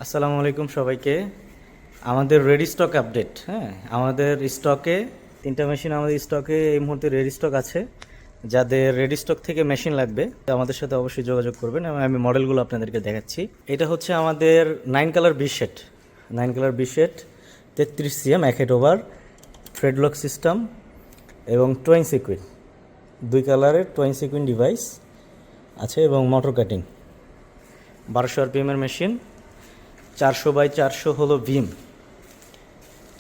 আসসালামু আলাইকুম সবাইকে। আমাদের রেডি স্টক আপডেট। আমাদের স্টকে তিনটা মেশিন আমাদের স্টকে এই মুহূর্তে রেডি স্টক আছে। যাদের রেডি স্টক থেকে মেশিন লাগবে আমাদের সাথে অবশ্যই যোগাযোগ করবেন এবং আমি মডেলগুলো আপনাদেরকে দেখাচ্ছি। এটা হচ্ছে আমাদের 9 কালার বিশেট 33 cm 1 head over threadlock system এবং টোয়িং সিকুইন 2 কালারের টোয়িং সিকুইন ডিভাইস আছে এবং মোটর কাটিং 1200 RPM এর মেশিন। 400x400 হলো ভিম,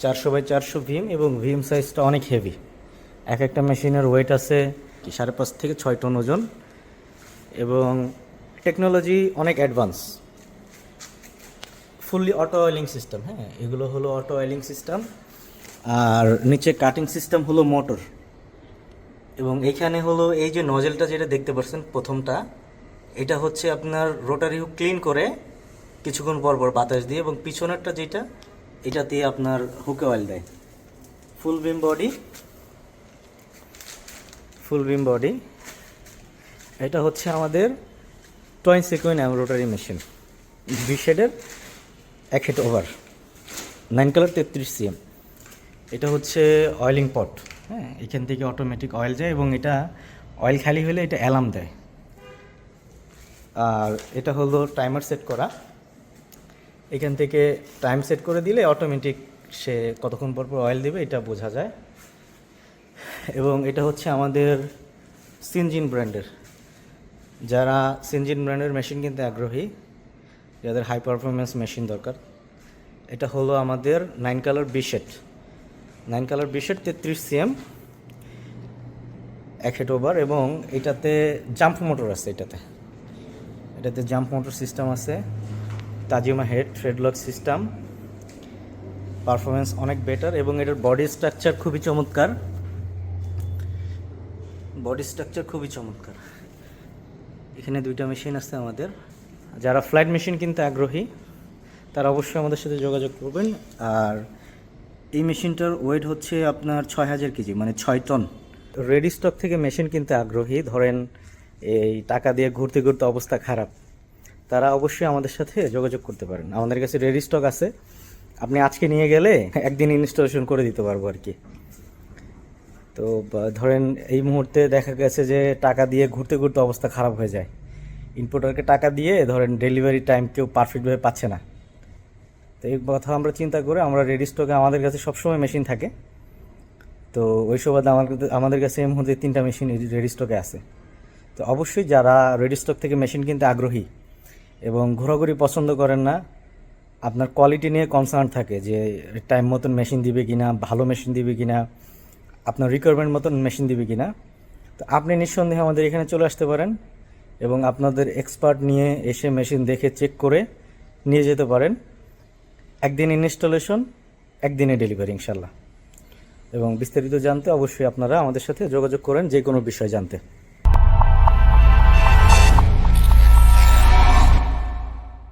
400x400 ভিম এবং ভিম সাইজটা অনেক হেভি। একটা মেশিনের ওয়েট আছে 5.5 থেকে 6 টন ওজন এবং টেকনোলজি অনেক advance. Fully auto oiling system. এগুলো হলো অটো অয়েলিং সিস্টেম আর নিচে কাটিং সিস্টেম হলো মোটর এবং এখানে হলো এই যে নজেলটা যেটা দেখতে পাচ্ছেন প্রথমটা, এটা হচ্ছে আপনার রোটারি হুক ক্লিন করে কিছুক্ষণ পর পর বাতাস দিয়ে, এবং পিছনেরটা যেটা এটা দিয়ে আপনার হুকে অয়েল দেয়। ফুল বিম বডি এটা হচ্ছে আমাদের টোয়িং সিকুইন রোটারি মেশিন বিশেডের 1 হেড ওভার 9 কালার 33 cm। এটা হচ্ছে অয়েলিং পট। এখান থেকে অটোমেটিক অয়েল যায় এবং এটা অয়েল খালি হলে এটা অ্যালার্ম দেয়। আর এটা হলো টাইমার সেট করা, এখান থেকে টাইম সেট করে দিলে অটোমেটিক সে কতক্ষণ পর পর অয়েল দেবে এটা বোঝা যায়। এবং এটা হচ্ছে আমাদের সিনজিন ব্র্যান্ডের, যারা সিনজিন ব্র্যান্ডের মেশিন কিনতে আগ্রহী, যাদের হাই পারফরমেন্স মেশিন দরকার, এটা হলো আমাদের 9 কালার বিশেট 33 cm 1 হেড ওভার এবং এটাতে জাম্প মোটর আছে। এটাতে জাম্প মোটর সিস্টেম আছে, তাজিমা হেড থ্রেডলক সিস্টেম, পারফরমেন্স অনেক বেটার এবং এটার বডি স্ট্রাকচার খুবই চমৎকার। এখানে 2টা মেশিন আছে আমাদের। যারা ফ্লাইট মেশিন কিনতে আগ্রহী তারা অবশ্যই আমাদের সাথে যোগাযোগ করবেন। আর এই মেশিনটার ওয়েট হচ্ছে আপনার 6000 কেজি, মানে 6 টন। রেডি স্টক থেকে মেশিন কিনতে আগ্রহী, ধরেন এই টাকা দিয়ে ঘুরতে ঘুরতে অবস্থা খারাপ, তারা অবশ্যই আমাদের সাথে যোগাযোগ করতে পারেন। আমাদের কাছে রেডি স্টক আছে, আপনি আজকে নিয়ে গেলে একদিন ইনস্টলেশন করে দিতে পারবো আর কি। তো ধরেন এই মুহূর্তে দেখা গেছে যে টাকা দিয়ে ঘুরতে ঘুরতে অবস্থা খারাপ হয়ে যায়, ইম্পোর্টারকে টাকা দিয়ে ধরেন ডেলিভারি টাইম কেউ পারফেক্টভাবে পাচ্ছে না। তো এই কথা আমরা চিন্তা করে আমরা রেডি স্টকে আমাদের কাছে সবসময় মেশিন থাকে। তো ওই সুবাদে আমাদের কাছে এই মুহূর্তে 3টা মেশিন রেডি স্টকে আছে। তো অবশ্যই যারা রেডি স্টক থেকে মেশিন কিনতে আগ্রহী এবং ঘোরাঘুরি পছন্দ করেন না, আপনার কোয়ালিটি নিয়ে কনসার্ন থাকে যে টাইম মতন মেশিন দিবে কিনা, ভালো মেশিন দিবে কিনা, আপনার রিকোয়ারমেন্ট মতন মেশিন দিবে কিনা, তো আপনি নিঃসন্দেহে আমাদের এখানে চলে আসতে পারেন এবং আপনাদের এক্সপার্ট নিয়ে এসে মেশিন দেখে চেক করে নিয়ে যেতে পারেন। একদিন ইনস্টলেশন, একদিনে ডেলিভারি ইনশাল্লাহ। এবং বিস্তারিত জানতে অবশ্যই আপনারা আমাদের সাথে যোগাযোগ করেন যে কোনো বিষয় জানতে।